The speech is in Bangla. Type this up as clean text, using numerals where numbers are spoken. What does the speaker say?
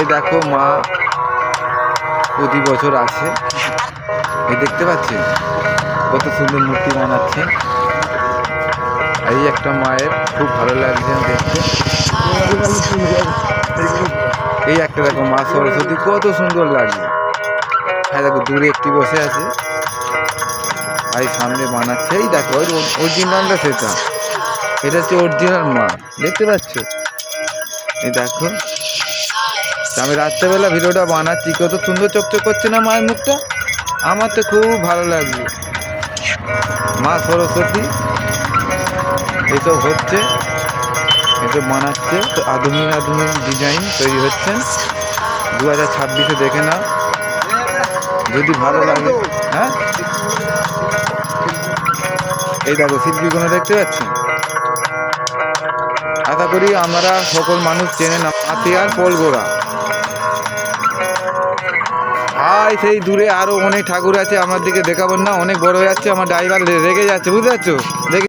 এই দেখো মা প্রতি বছর আসে, এই দেখতে পাচ্ছেন কত সুন্দর মূর্তি বানাচ্ছে। এই একটা মায়ের খুব ভালো লাগছে দেখতে। এই একটা দেখো মা সরস্বতী কত সুন্দর লাগছে। হ্যাঁ দেখো দূরে একটি বসে আছে, আর সামনে বানাচ্ছে। এই দেখো অরিজিনালটা সেটা, এটা হচ্ছে অরিজিনাল মা, দেখতে পাচ্ছ? এই দেখো আমি রাত্রেবেলা ভিডিওটা বানাচ্ছি, কত সুন্দর চকচক করছে না মায়ের মুখটা, আমার তো খুব ভালো লাগছে। মা সরস্বতী এইসব হচ্ছে, এসব বানাচ্ছে, তো আধুনিক আধুনিক ডিজাইন তৈরি হচ্ছেন। 2026-এ দেখে না, যদি ভালো লাগে। হ্যাঁ এই দেখো শিল্পীগুলো দেখতে পাচ্ছেন। আশা করি আমরা সকল মানুষ চেনেন হাতিয়ার পোলগোড়া। আর সেই দূরে আরো অনেক ঠাকুর আছে, আমার দিকে দেখাবেন না, অনেক বড় হয়ে যাচ্ছে, আমার ড্রাইভার রেগে যাচ্ছে, বুঝতে পারছো? দেখে